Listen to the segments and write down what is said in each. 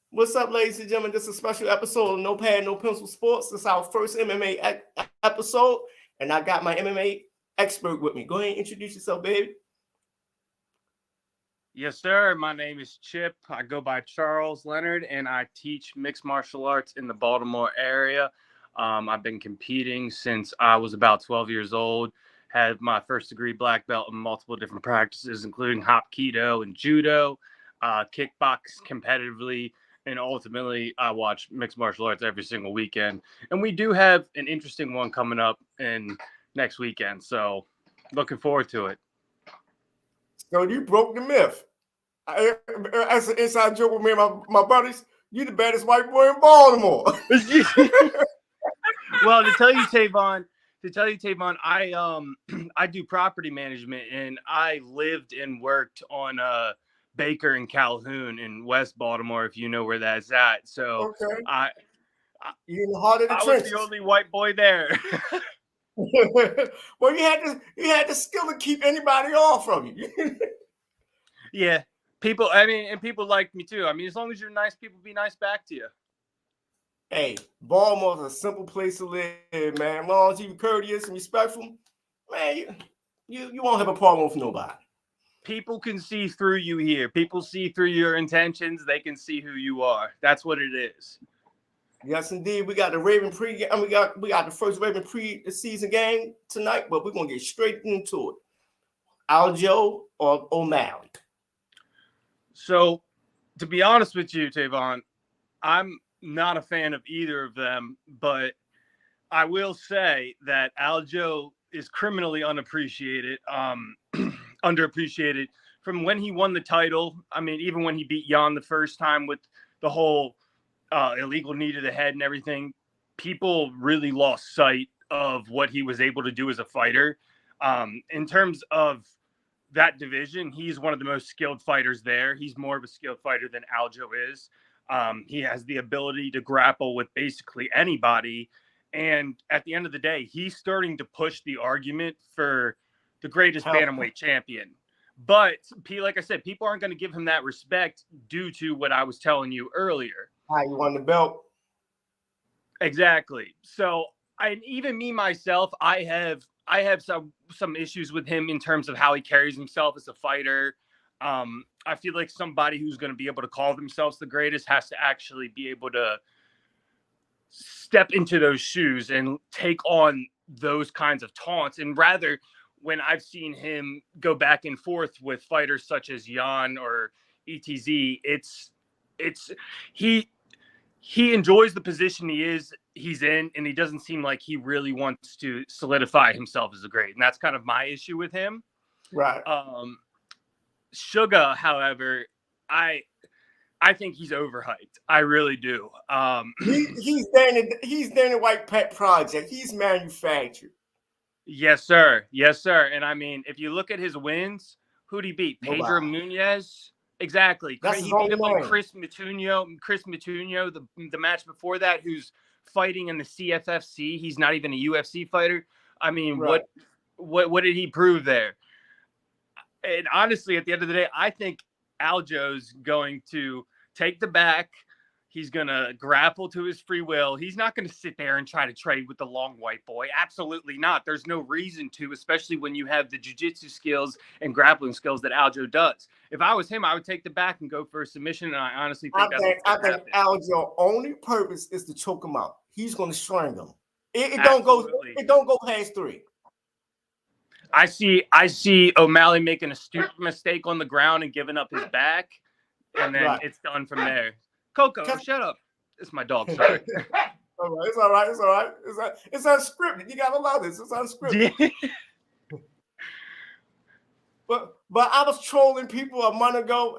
What's up, ladies and gentlemen? This is a special episode of No Pad, No Pencil Sports. This is our first MMA episode, and I got my MMA expert with me. Go ahead and introduce yourself, baby. Yes, sir. My name is Chip. I go by Charles Leonard, and I teach mixed martial arts in the Baltimore area. I've been competing since I was about 12 years old. Had my first degree black belt in multiple different practices, including Hapkido and Judo, kickbox competitively, and ultimately I watch mixed martial arts every single weekend. And we do have an interesting one coming up in next weekend, so looking forward to it. So you broke the myth. As an inside joke with me and my buddies, you the baddest white boy in Baltimore. Well, to tell you, Tavon, I I do property management, and I lived and worked on Baker and Calhoun in West Baltimore, if you know where that's at. So Okay. I You're in the heart of the I was trenches. the only white boy there. Well, you had the skill to keep anybody off from you. Yeah, people. I mean, and people like me too. I mean, as long as you're nice, people be nice back to you. Hey, Baltimore's a simple place to live, man. As long as you're courteous and respectful, man, you won't have a problem with nobody. People can see through you here. People see through your intentions. They can see who you are. That's what it is. Yes, indeed. We got the Raven pre. We got the first Raven pre-season game tonight, but we're gonna get straight into it. Aljo or O'Malley? So, to be honest with you, Tavon, I'm not a fan of either of them, but I will say that Aljo is criminally unappreciated, underappreciated from when he won the title. I mean, even when he beat Jan the first time with the whole illegal knee to the head and everything, people really lost sight of what he was able to do as a fighter. In terms of that division, he's one of the most skilled fighters there. He's more of a skilled fighter than Aljo is. He has the ability to grapple with basically anybody. And at the end of the day, he's starting to push the argument for the greatest bantamweight champion. But like I said, people aren't going to give him that respect due to what I was telling you earlier. How you won the belt? Exactly. So, even me myself, I have some issues with him in terms of how he carries himself as a fighter. I feel like somebody who's going to be able to call themselves the greatest has to actually be able to step into those shoes and take on those kinds of taunts. And rather, when I've seen him go back and forth with fighters such as Jan or ETZ, it's he enjoys the position he's in, and he doesn't seem like he really wants to solidify himself as a great. And that's kind of my issue with him. Right. Sugar, however, I think he's overhyped. I really do. He's there in the White Pet Project. He's manufactured. Yes, sir. Yes, sir. And I mean, if you look at his wins, who'd he beat? Pedro Nobody. Nunez. Exactly. That's He beat up on Chris Matuno, the match before that, who's fighting in the CFFC. He's not even a UFC fighter. I mean, right. what did he prove there? And honestly, at the end of the day, I think Aljo's going to take the back. He's going to grapple to his free will. He's not going to sit there and try to trade with the long white boy. Absolutely not. There's no reason to, especially when you have the jiu-jitsu skills and grappling skills that Aljo does. If I was him, I would take the back and go for a submission, and I honestly think I think Aljo's only purpose is to choke him out. He's going to strangle him. It don't go past 3. I see O'Malley making a stupid mistake on the ground and giving up his back, and then it's done from there. Coco, shut up. It's my dog. Sorry. It's all right. It's unscripted. You gotta love this. It's unscripted. But I was trolling people a month ago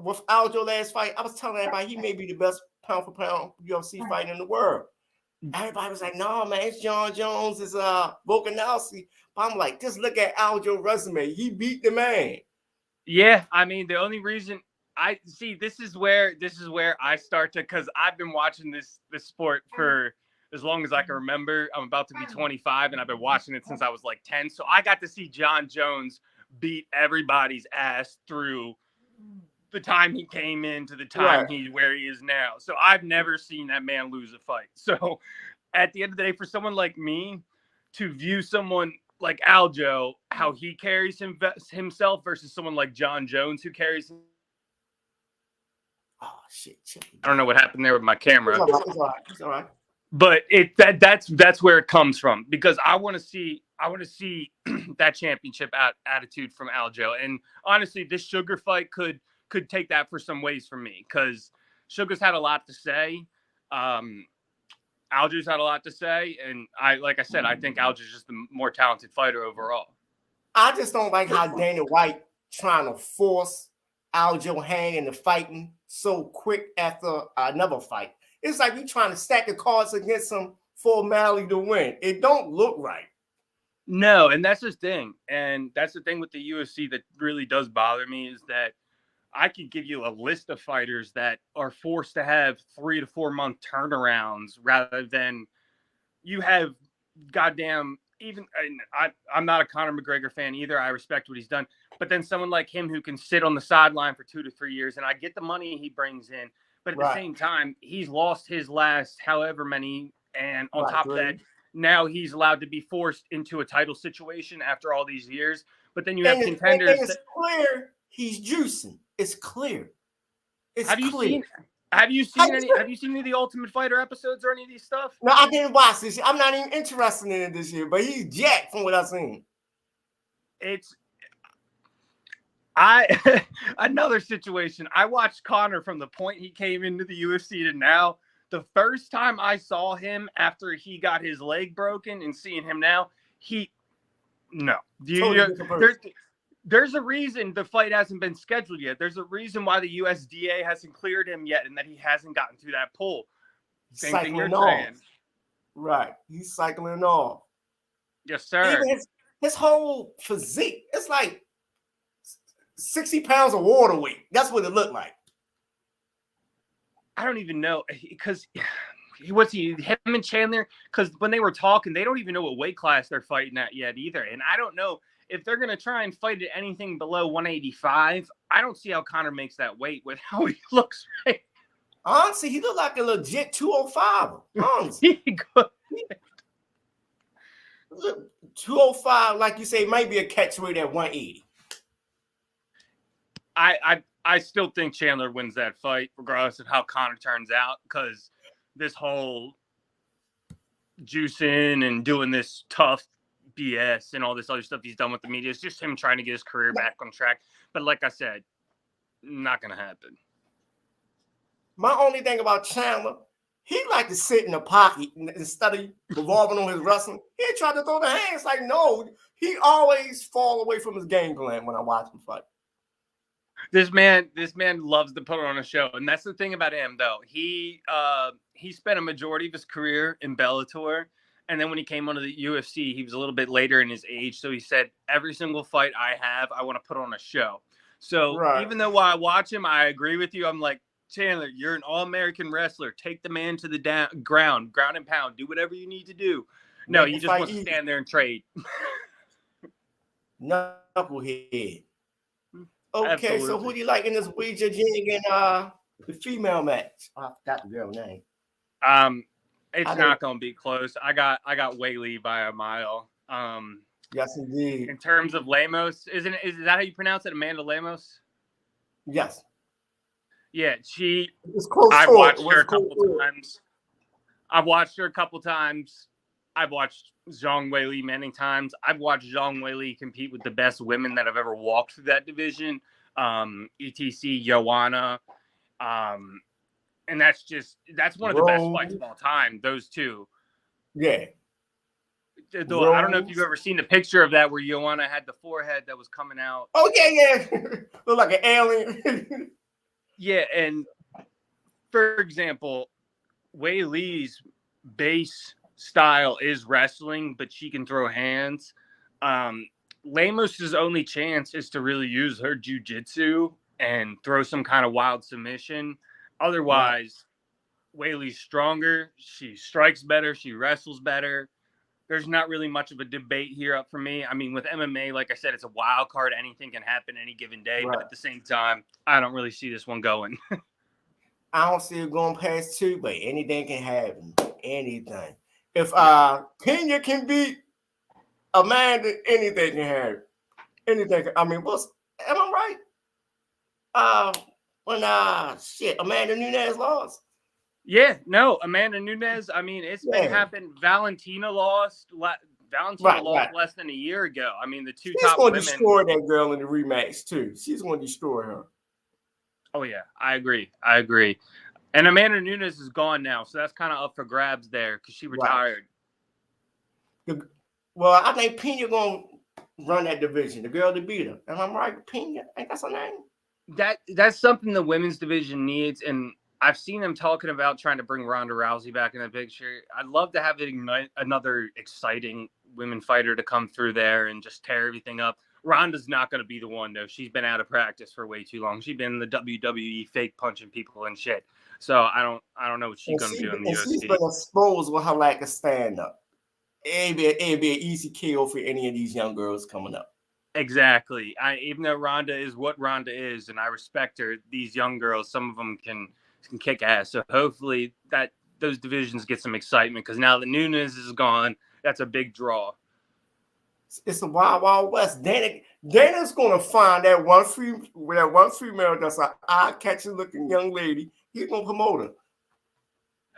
with Aljo last fight. I was telling everybody he may be the best pound for pound UFC fighter in the world. Everybody was like, "No, man, it's Jon Jones, it's Volkanovski." But I'm like, just look at Aljo's resume. He beat the man. Yeah, I mean, the only reason I see this is where I start to, because I've been watching this sport for as long as I can remember. I'm about to be 25, and I've been watching it since I was like 10. So I got to see Jon Jones beat everybody's ass through the time he came in to the time Right. where he is now. So I've never seen that man lose a fight. So at the end of the day, for someone like me to view someone like Aljo, how he carries himself versus someone like Jon Jones who carries. Oh shit! I don't know what happened there with my camera. It's all right. It's all right. But that's where it comes from, because I want to see that championship attitude from Aljo. And honestly, this Sugar fight could take that for some ways for me, because Sugar's had a lot to say. Aljo's had a lot to say, and like I said, I think Aljo's just the more talented fighter overall. I just don't like how Dana White trying to force Aljo hand into fighting so quick after another fight. It's like you trying to stack the cards against him for O'Malley to win. It don't look right. No, and that's the thing. And that's the thing with the UFC that really does bother me, is that I could give you a list of fighters that are forced to have 3 to 4 month turnarounds, rather than you have goddamn even. I'm not a Conor McGregor fan either. I respect what he's done, but then someone like him who can sit on the sideline for 2 to 3 years, and I get the money he brings in, but at the same time, he's lost his last however many, and on top of that, now he's allowed to be forced into a title situation after all these years. But then you have contenders. It's clear he's juicing. It's clear. Have you seen any of the Ultimate Fighter episodes or any of these stuff? No, I didn't watch this. I'm not even interested in it this year, but he's jacked from what I've seen. Another situation. I watched Conor from the point he came into the UFC to now. The first time I saw him after he got his leg broken, and seeing him now, there's a reason the fight hasn't been scheduled yet. There's a reason why the USDA hasn't cleared him yet, and that he hasn't gotten through that pull. Same thing you're saying. Right. He's cycling off. Yes, sir. Even his whole physique, it's like 60 pounds of water weight. That's what it looked like. I don't even know, because him and Chandler, because when they were talking, they don't even know what weight class they're fighting at yet either. And I don't know if they're going to try and fight at anything below 185. I don't see how Conor makes that weight with how he looks right. Honestly, he looked like a legit 205. Honestly. 205, like you say, might be a catch weight at 180. I still think Chandler wins that fight, regardless of how Conor turns out, because this whole juicing and doing this tough BS and all this other stuff he's done with the media is just him trying to get his career back on track. But like I said, not going to happen. My only thing about Chandler, he like to sit in the pocket instead of revolving on his wrestling. He tried to throw the hands. Like, no, he always fall away from his game plan when I watch him fight. This man loves to put on a show, and that's the thing about him, though. He spent a majority of his career in Bellator, and then when he came onto the UFC, he was a little bit later in his age. So he said, every single fight I have, I want to put on a show. So even though while I watch him, I agree with you. I'm like, Chandler, you're an all-American wrestler. Take the man to the ground and pound. Do whatever you need to do. No, you just want to stand there and trade. Knucklehead. Okay, Absolutely. So who do you like in this Ouija Jing and the female match? I forgot the girl name. It's not gonna be close. I got Weili by a mile. Yes, indeed. In terms of Lemos, is that how you pronounce it, Amanda Lemos? Yes. Yeah, I've watched her a couple times. I've watched her a couple times. I've watched Zhang Weili many times. I've watched Zhang Weili compete with the best women that have ever walked through that division. ETC, Joanna. And that's one of the best fights of all time, those two. Yeah. Though, I don't know if you've ever seen the picture of that where Joanna had the forehead that was coming out. Oh, yeah. Look like an alien. Yeah, and for example, Weili's base style is wrestling, but she can throw hands. Lemos's only chance is to really use her jiu-jitsu and throw some kind of wild submission. Otherwise, Weili's stronger. She strikes better. She wrestles better. there's not really much of a debate here up for me. I mean, with MMA, like I said, it's a wild card. Anything can happen any given day. Right. But at the same time, I don't really see this one going. I don't see it going past 2, but anything can happen. Anything. If Pena can beat Amanda, anything can happen. Anything. I mean, am I right? When Amanda Nunes lost. Yeah, no, Amanda Nunes. I mean, it's been happening. Valentina lost. Valentina lost less than a year ago. I mean, the two top women. She's going to destroy that girl in the rematch too. She's going to destroy her. Oh yeah, I agree. And Amanda Nunes is gone now, so that's kind of up for grabs there because she retired. Well, I think Pena going to run that division. The girl that beat her. Am I right? Pena, I think that's her name. That's something the women's division needs, and I've seen them talking about trying to bring Ronda Rousey back in the picture. I'd love to have another exciting women fighter to come through there and just tear everything up. Ronda's not going to be the one, though. She's been out of practice for way too long. She's been in the WWE fake punching people and shit. So I don't know what she's going to do in the UFC. She's been exposed with her lack of stand-up. It'd be an easy KO for any of these young girls coming up. Exactly. Even though Ronda is what Ronda is, and I respect her, these young girls, some of them can kick ass. So hopefully those divisions get some excitement because now the Nunes is gone. That's a big draw. It's a wild, wild west. Dana's gonna find that one female that's an eye-catching looking young lady. He's gonna promote her.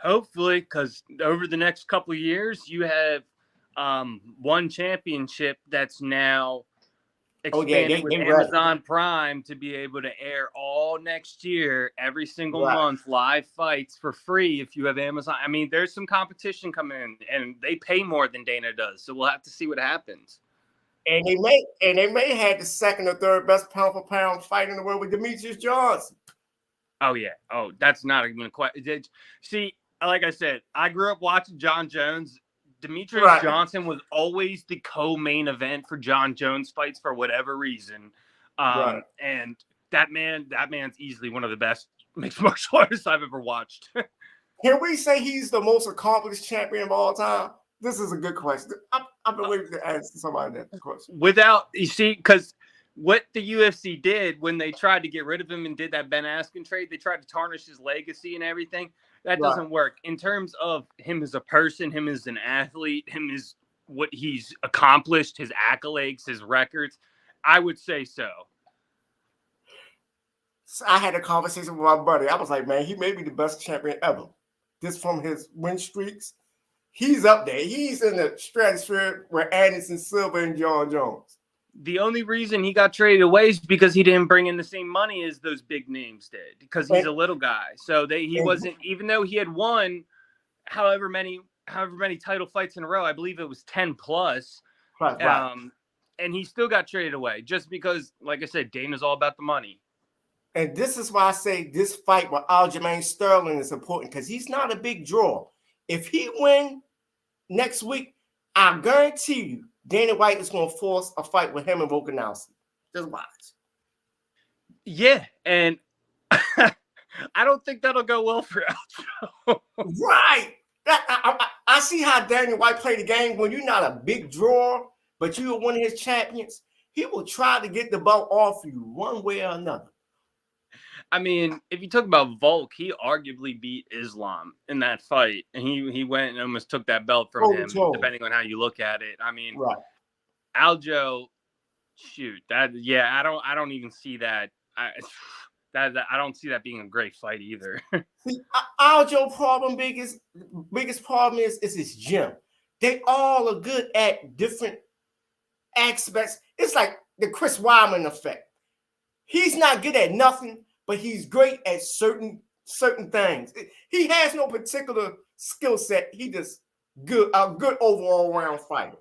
Hopefully, because over the next couple of years, you have one championship that's now expanded with Amazon Prime to be able to air all next year, every single month, live fights for free if you have Amazon. I mean, there's some competition coming in, and they pay more than Dana does, so we'll have to see what happens. And they may have the second or third best pound for pound fight in the world with Demetrius Johnson. Oh yeah. Oh, that's not even a question. See, like I said, I grew up watching Jon Jones. Demetrius Johnson was always the co-main event for Jon Jones fights for whatever reason. And that man's easily one of the best mixed martial artists I've ever watched. Can we say he's the most accomplished champion of all time? This is a good question. I've been waiting to ask somebody that question. Because what the UFC did when they tried to get rid of him and did that Ben Askren trade, they tried to tarnish his legacy and everything. That doesn't work. In terms of him as a person, him as an athlete, him as what he's accomplished, his accolades, his records, I would say so. I had a conversation with my buddy. I was like, man, he may be the best champion ever. Just from his win streaks. He's up there. He's in the stratosphere with Anderson Silva and Jon Jones. The only reason he got traded away is because he didn't bring in the same money as those big names did, because he's a little guy. So he wasn't, even though he had won however many title fights in a row, I believe it was 10 plus. And he still got traded away just because, like I said, Dana's all about the money. And this is why I say this fight with Aljamain Sterling is important, because he's not a big draw. If he wins next week, I guarantee you Dana White is going to force a fight with him and Volkanovski. Just watch. Yeah, and I don't think that'll go well for Aljo. Right. I see how Dana White played the game. When you're not a big draw, but you're one of his champions, he will try to get the belt off you one way or another. I mean, if you talk about Volk, he arguably beat Islam in that fight, and he went and almost took that belt from him, depending on how you look at it. I mean, Aljo, I don't even see that. I don't see that being a great fight either. See, Aljo biggest problem is his gym. They all are good at different aspects. It's like the Chris Weidman effect. He's not good at nothing, but he's great at certain things. He has no particular skill set. He just a good overall round fighter.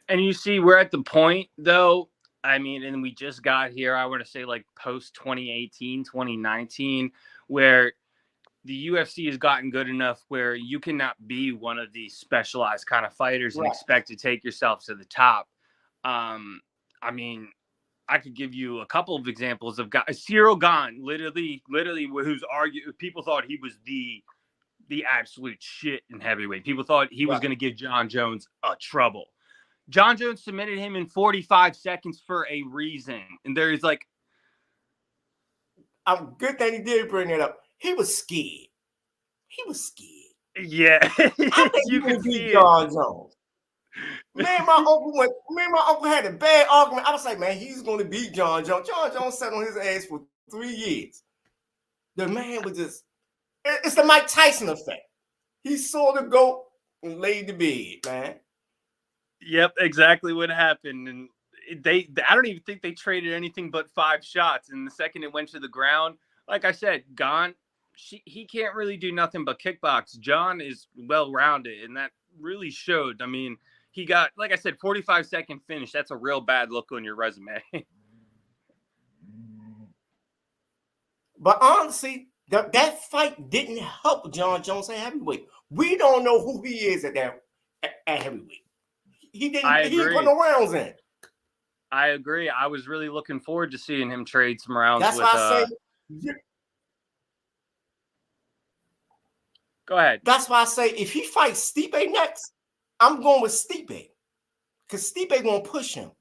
And you see, we're at the point, though, I mean, and we just got here, I want to say like post 2018, 2019, where the UFC has gotten good enough where you cannot be one of these specialized kind of fighters and expect to take yourself to the top. I mean, I could give you a couple of examples of guys. Cyril Gane, literally, who's people thought he was the the absolute shit in heavyweight. People thought he was Right. going to give Jon Jones a trouble. Jon Jones submitted him in 45 seconds for a reason. And there is like, Good thing he did bring it up. He was scared. He was scared. yeah, I think you he can would beat see it. Jon Jones. Me and my uncle had a bad argument. I was like, man, he's going to beat Jon Jones. Jon Jones sat on his ass for 3 years. The man was just, it's the Mike Tyson effect. He saw the goat and laid the bed, man. Yep, exactly what happened. And I don't even think they traded anything but 5 shots. And the second it went to the ground, like I said, he can't really do nothing but kickbox. Jon is well-rounded, and that really showed. I mean, he got, like I said, 45-second finish. That's a real bad look on your resume. But honestly, that fight didn't help Jon Jones at heavyweight. We don't know who he is at heavyweight. He didn't put no rounds in. I agree. I was really looking forward to seeing him trade some rounds. That's why I say. Go ahead. That's why I say if he fights Stipe next, I'm going with Stipe. Because Stipe gonna push him.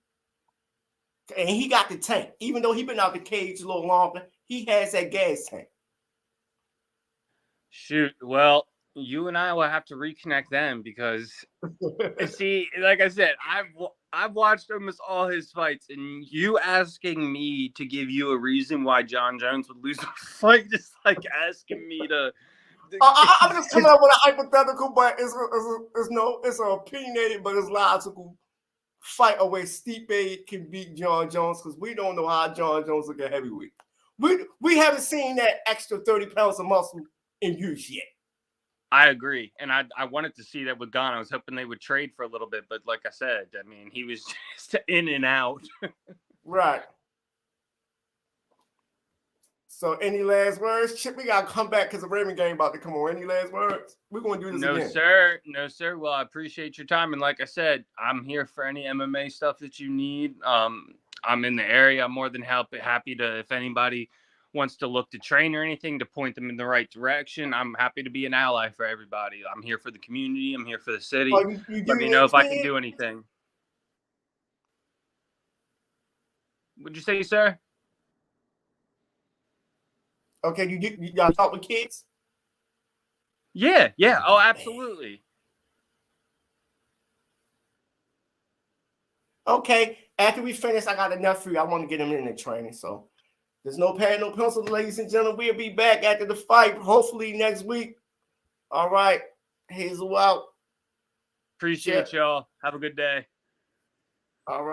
And he got the tank. Even though he been out the cage a little longer, he has that gas tank. Shoot. Well, you and I will have to reconnect then because see, like I said, I've watched almost all his fights, and you asking me to give you a reason why Jon Jones would lose a fight, just like asking me to. I'm just coming up with a hypothetical, but it's opinionated, but it's logical fight away. Stipe can beat Jon Jones because we don't know how Jon Jones look at heavyweight. We haven't seen that extra 30 pounds of muscle in use yet. I agree, and I wanted to see that with Gon. I was hoping they would trade for a little bit, but like I said, I mean, he was just in and out. Right. So, any last words? Chip, we gotta come back because the Raymond game about to come on. Any last words? We're gonna do this again. No, sir. Well, I appreciate your time, and like I said, I'm here for any MMA stuff that you need. I'm in the area. I'm more than happy to, if anybody wants to look to train or anything, to point them in the right direction. I'm happy to be an ally for everybody. I'm here for the community. I'm here for the city. Let me know if I can do anything. Would you say, sir? Okay, y'all talk with kids? Yeah. Oh, absolutely. Okay, after we finish, I got enough for you. I want to get them in the training. So there's no pad, no pencil, ladies and gentlemen. We'll be back after the fight, hopefully next week. All right, Hazel out. Appreciate y'all. Have a good day. All right.